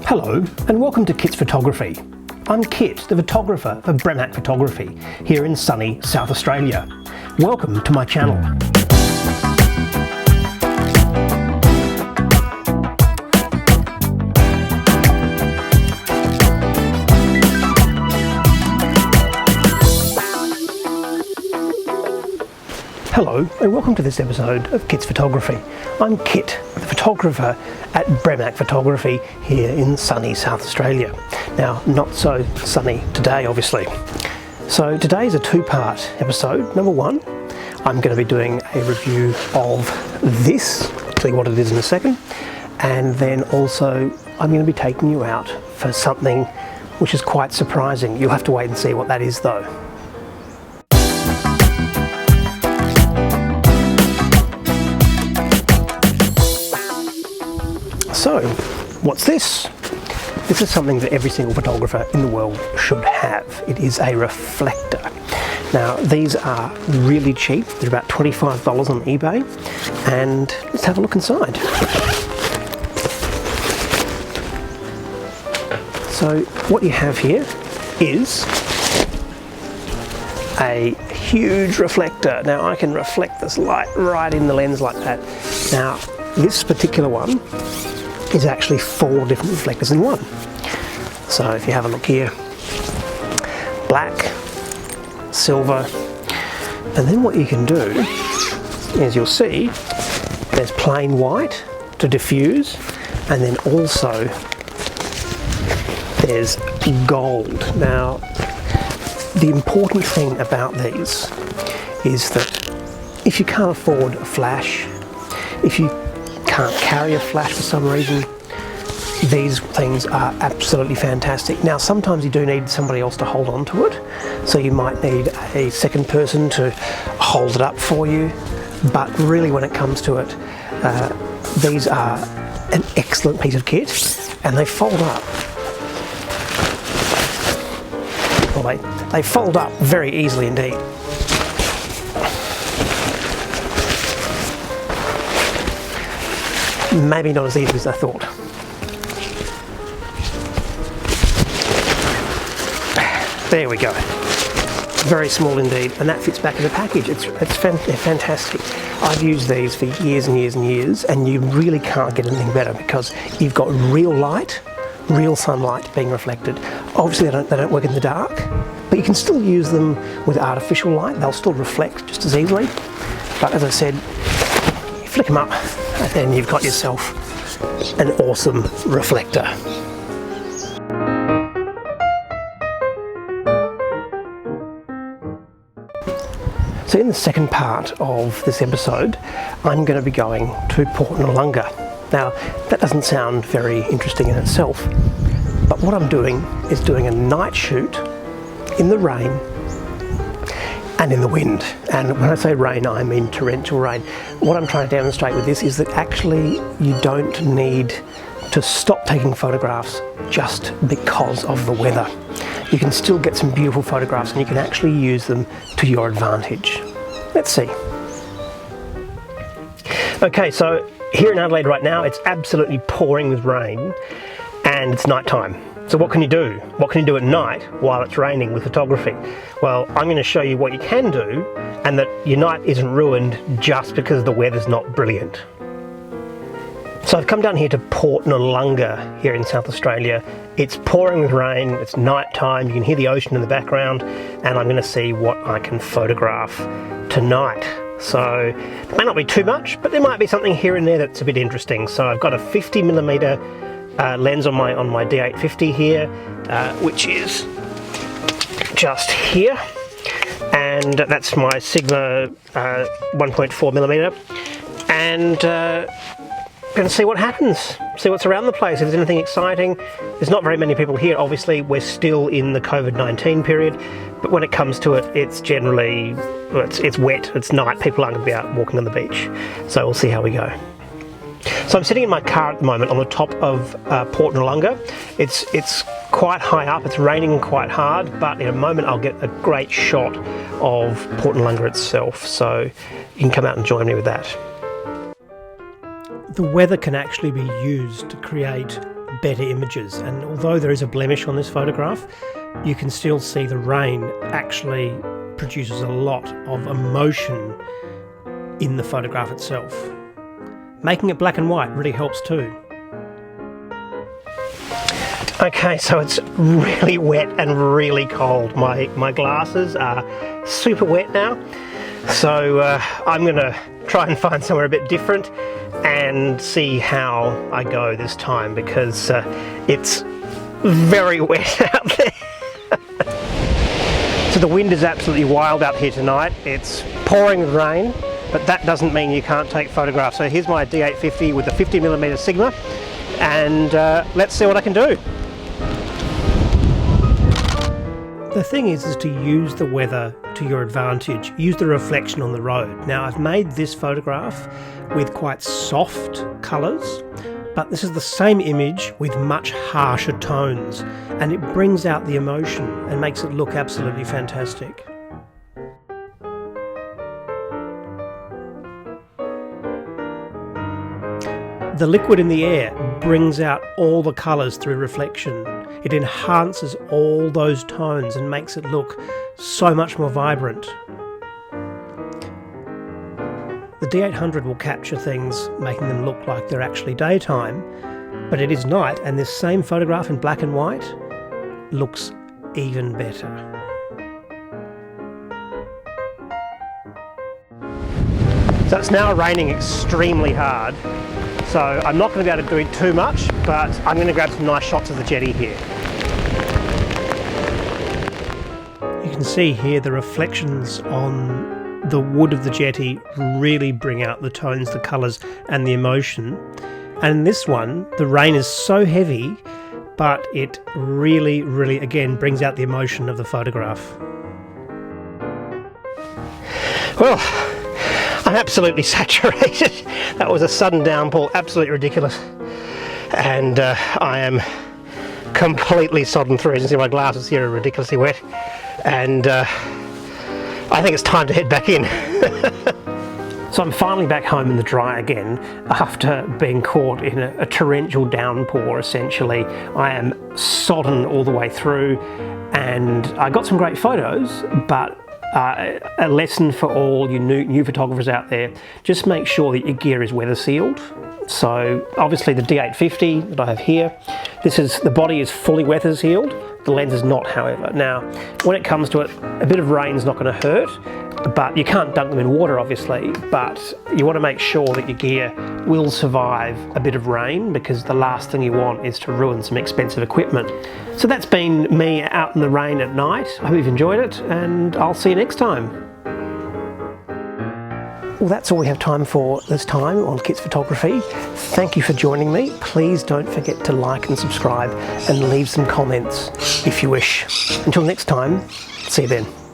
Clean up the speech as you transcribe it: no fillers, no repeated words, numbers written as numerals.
Hello and welcome to Kit's Photography. I'm Kit, the photographer of Bremac Photography here in sunny South Australia. Welcome to my channel. Hello and welcome to this episode of Kit's Photography. I'm Kit, the photographer at Bremac Photography here in sunny South Australia. Now, not so sunny today, obviously. So today is a two-part episode. Number one, I'm going to be doing a review of this, I'll tell you what it is in a second, and then also I'm going to be taking you out for something which is quite surprising. You'll have to wait and see what that is though. So, what's this? This is something that every single photographer in the world should have. It is a reflector. Now, these are really cheap. They're about $25 on eBay. And let's have a look inside. So, what you have here is a huge reflector. Now, I can reflect this light right in the lens like that. Now, this particular one is actually 4 different reflectors in one. So if you have a look here, black, silver, and then what you can do is you'll see there's plain white to diffuse, and then also there's gold. Now, the important thing about these is that if you can't afford a flash, if you can't carry a flash for some reason, these things are absolutely fantastic. Now, sometimes you do need somebody else to hold on to it, so you might need a second person to hold it up for you, but really when it comes to it, these are an excellent piece of kit, and they fold up. Well, they fold up very easily indeed. Maybe not as easy as I thought. There we go. Very small indeed, and that fits back in the package. It's fantastic. I've used these for years and years and years, and you really can't get anything better because you've got real light, real sunlight being reflected. Obviously they don't work in the dark, but you can still use them with artificial light. They'll still reflect just as easily. But as I said, you flick them up, and then you've got yourself an awesome reflector. So in the second part of this episode, I'm going to be going to Port Noarlunga. Now, that doesn't sound very interesting in itself, but what I'm doing is doing a night shoot in the rain and in the wind. And when I say rain, I mean torrential rain. What I'm trying to demonstrate with this is that actually you don't need to stop taking photographs just because of the weather. You can still get some beautiful photographs, and you can actually use them to your advantage. Let's see. Okay, so here in Adelaide right now, it's absolutely pouring with rain and it's night time. So what can you do? What can you do at night while it's raining with photography? Well, I'm going to show you what you can do, and that your night isn't ruined just because the weather's not brilliant. So I've come down here to Port Noarlunga here in South Australia. It's pouring with rain, it's night time, you can hear the ocean in the background, and I'm going to see what I can photograph tonight. So it may not be too much, but there might be something here and there that's a bit interesting. So I've got a 50mm lens on my D850 here, which is just here, and that's my Sigma 1.4mm, and going to see what happens, see what's around the place, if there's anything exciting. There's not very many people here, obviously. We're still in the COVID-19 period, but when it comes to it, it's generally, well, it's wet, it's night, people aren't going to be out walking on the beach, so we'll see how we go. So I'm sitting in my car at the moment on the top of Port Noarlunga. It's quite high up, it's raining quite hard, but in a moment I'll get a great shot of Port Noarlunga itself, so you can come out and join me with that. The weather can actually be used to create better images. And although there is a blemish on this photograph, you can still see the rain actually produces a lot of emotion in the photograph itself. Making it black and white really helps too. Okay, so it's really wet and really cold. My glasses are super wet now, so I'm gonna try and find somewhere a bit different and see how I go this time, because it's very wet out there. So the wind is absolutely wild out here tonight. It's pouring with rain, but that doesn't mean you can't take photographs. So here's my D850 with a 50mm Sigma, and let's see what I can do. The thing is to use the weather to your advantage. Use the reflection on the road. Now, I've made this photograph with quite soft colours, but this is the same image with much harsher tones, and it brings out the emotion and makes it look absolutely fantastic. The liquid in the air brings out all the colours through reflection. It enhances all those tones and makes it look so much more vibrant. The D800 will capture things, making them look like they're actually daytime, but it is night, and this same photograph in black and white looks even better. So it's now raining extremely hard, so I'm not going to be able to do too much, but I'm going to grab some nice shots of the jetty here. You can see here the reflections on the wood of the jetty really bring out the tones, the colours and the emotion. And in this one, the rain is so heavy, but it really, really, again, brings out the emotion of the photograph. Well, I'm absolutely saturated. That was a sudden downpour, absolutely ridiculous. And I am completely sodden through. As you can see, my glasses here are ridiculously wet. And I think it's time to head back in. So I'm finally back home in the dry again after being caught in a torrential downpour, essentially. I am sodden all the way through, and I got some great photos, but a lesson for all you new photographers out there: just make sure that your gear is weather sealed. So obviously the D850 that I have here, the body is fully weather sealed. The lens is not, however. Now, when it comes to it, a bit of rain's not going to hurt, but you can't dunk them in water, obviously, but you want to make sure that your gear will survive a bit of rain, because the last thing you want is to ruin some expensive equipment. So that's been me out in the rain at night. I hope you've enjoyed it, and I'll see you next time. Well, that's all we have time for this time on Kit's Photography. Thank you for joining me. Please don't forget to like and subscribe and leave some comments if you wish. Until next time, see you then.